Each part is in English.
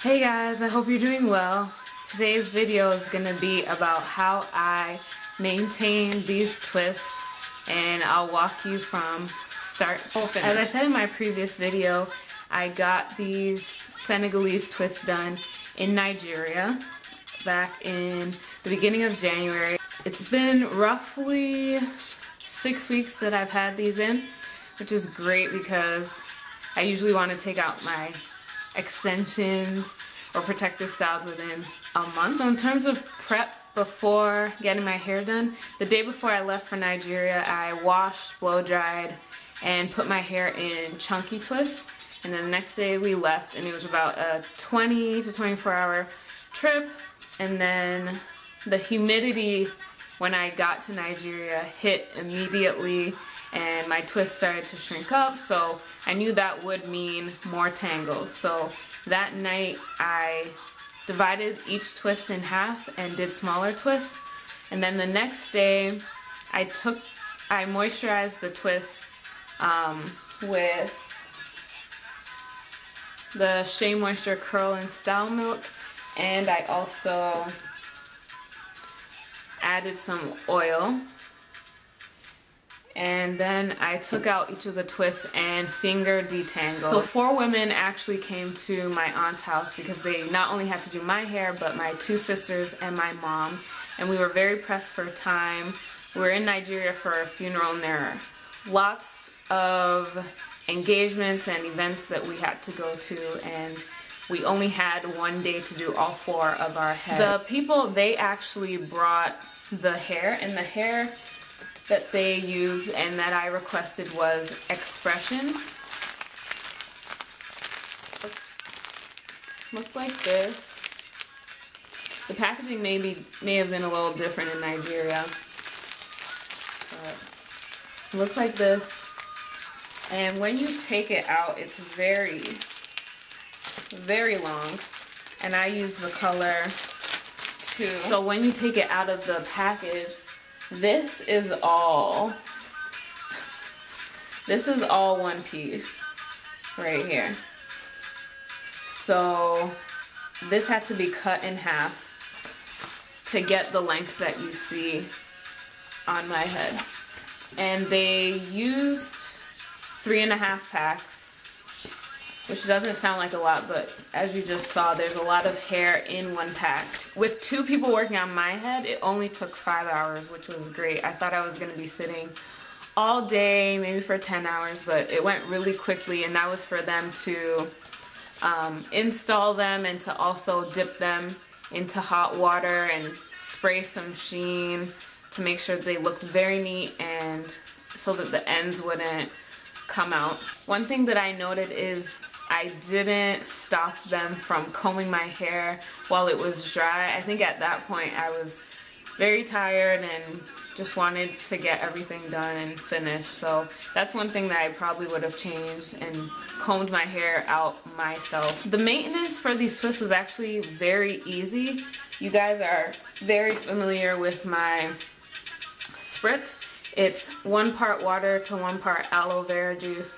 Hey guys, I hope you're doing well. Today's video is going to be about how I maintain these twists, and I'll walk you from start to finish. As I said in my previous video, I got these Senegalese twists done in Nigeria back in the beginning of January. It's been roughly 6 weeks that I've had these in, which is great because I usually want to take out my extensions or protective styles within a month. So in terms of prep before getting my hair done, the day before I left for Nigeria, I washed, blow dried, and put my hair in chunky twists. And then the next day we left, and it was about a 20 to 24 hour trip. And then the humidity when I got to Nigeria hit immediately, and my twist started to shrink up, so I knew that would mean more tangles. So that night I divided each twist in half and did smaller twists, and then the next day I moisturized the twist with the Shea Moisture Curl and Style Milk, and I also added some oil. And then I took out each of the twists and finger detangled. So 4 women actually came to my aunt's house because they not only had to do my hair, but my 2 sisters and my mom. And we were very pressed for time. We were in Nigeria for a funeral, and there are lots of engagements and events that we had to go to, and we only had one day to do all 4 of our heads. The people, they actually brought the hair, and the hair that they used and that I requested was Expression. Look like this. The packaging may have been a little different in Nigeria, but it looks like this. And when you take it out, it's very, very long, and I use the color 2. So when you take it out of the package, this is all one piece right here. So this had to be cut in half to get the length that you see on my head. And they used 3.5 packs, which doesn't sound like a lot, but as you just saw, there's a lot of hair in 1 pack. With 2 people working on my head, it only took 5 hours, which was great. I thought I was going to be sitting all day, maybe for 10 hours, but it went really quickly, and that was for them to install them and to also dip them into hot water and spray some sheen to make sure they looked very neat and so that the ends wouldn't come out. One thing that I noted is I didn't stop them from combing my hair while it was dry. I think at that point I was very tired and just wanted to get everything done and finished. So that's one thing that I probably would have changed and combed my hair out myself. The maintenance for these twists was actually very easy. You guys are very familiar with my spritz. It's 1 part water to 1 part aloe vera juice,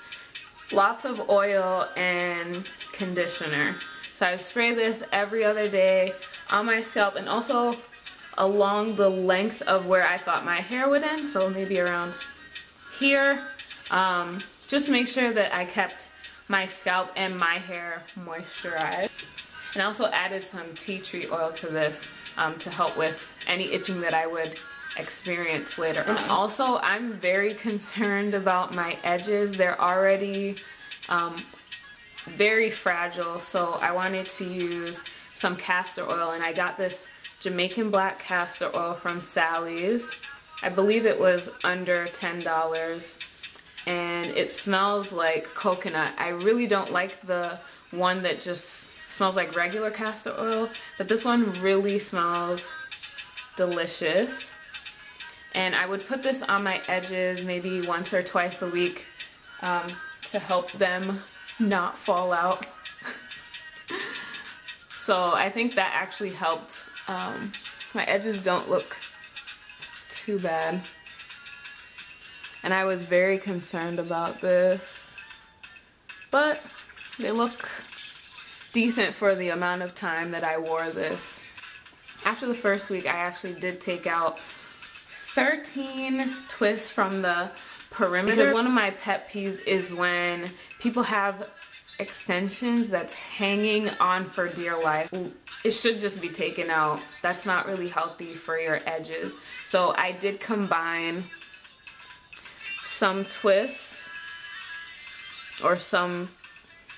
lots of oil, and conditioner. So I spray this every other day on my scalp and also along the length of where I thought my hair would end, so maybe around here, just to make sure that I kept my scalp and my hair moisturized. And I also added some tea tree oil to this to help with any itching that I would experience later on. And also, I'm very concerned about my edges. They're already very fragile, so I wanted to use some castor oil, and I got this Jamaican black castor oil from Sally's. I believe it was under $10, and it smells like coconut. I really don't like the one that just smells like regular castor oil, but this one really smells delicious. And I would put this on my edges maybe once or twice a week to help them not fall out. So I think that actually helped. My edges don't look too bad. And I was very concerned about this, but they look decent for the amount of time that I wore this. After the first week, I actually did take out 13 twists from the perimeter. Because one of my pet peeves is when people have extensions that's hanging on for dear life. It should just be taken out. That's not really healthy for your edges. So I did combine some twists or some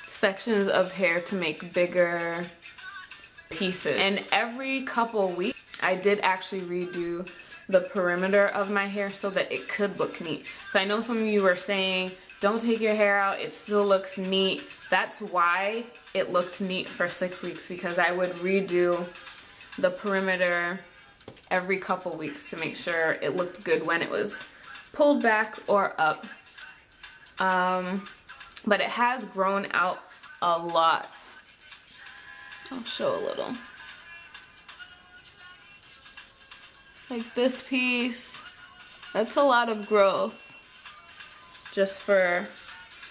sections of hair to make bigger pieces. And every couple weeks, I did actually redo the perimeter of my hair so that it could look neat. So I know some of you were saying, don't take your hair out, it still looks neat. That's why it looked neat for 6 weeks, because I would redo the perimeter every couple weeks to make sure it looked good when it was pulled back or up. But it has grown out a lot. I'll show a little. Like this piece, that's a lot of growth just for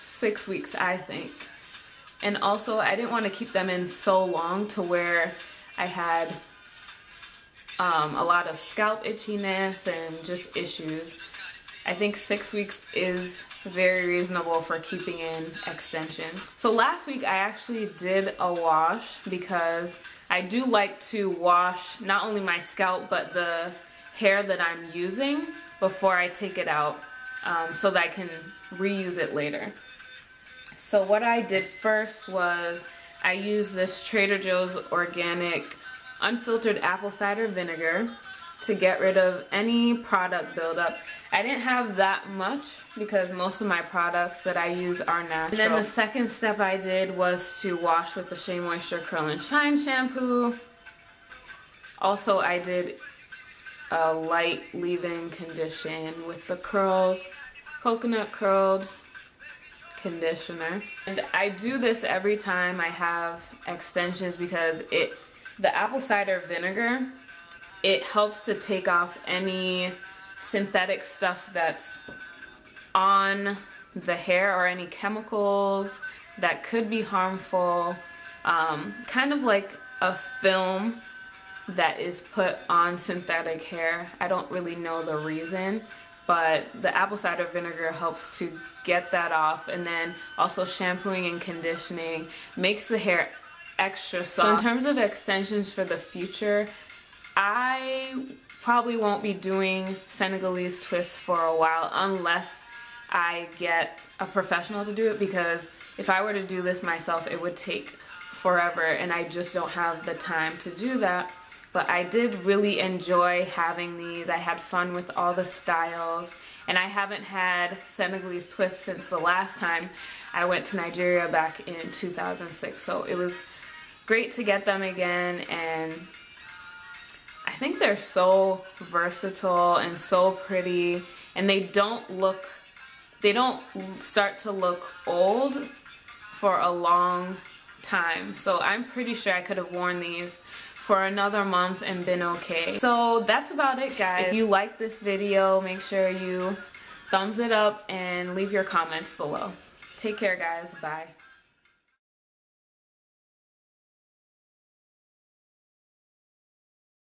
6 weeks, I think. And also, I didn't want to keep them in so long to where I had a lot of scalp itchiness and just issues. I think 6 weeks is very reasonable for keeping in extensions. So last week I actually did a wash because I do like to wash not only my scalp but the hair that I'm using before I take it out so that I can reuse it later. So what I did first was I used this Trader Joe's organic unfiltered apple cider vinegar to get rid of any product buildup. I didn't have that much because most of my products that I use are natural. And then the second step I did was to wash with the Shea Moisture Curl and Shine shampoo. Also, I did a light leave-in condition with the coconut curled conditioner. And I do this every time I have extensions because the apple cider vinegar, it helps to take off any synthetic stuff that's on the hair or any chemicals that could be harmful. Kind of like a film that is put on synthetic hair. I don't really know the reason, but the apple cider vinegar helps to get that off, and then also shampooing and conditioning makes the hair extra soft. So in terms of extensions for the future, I probably won't be doing Senegalese twists for a while unless I get a professional to do it, because if I were to do this myself it would take forever and I just don't have the time to do that. But I did really enjoy having these. I had fun with all the styles, and I haven't had Senegalese twists since the last time I went to Nigeria back in 2006. So it was great to get them again, and I think they're so versatile and so pretty, and they don't start to look old for a long time. So I'm pretty sure I could have worn these for another month and been okay. So that's about it, guys. If you like this video, make sure you thumbs it up and leave your comments below. Take care, guys. Bye.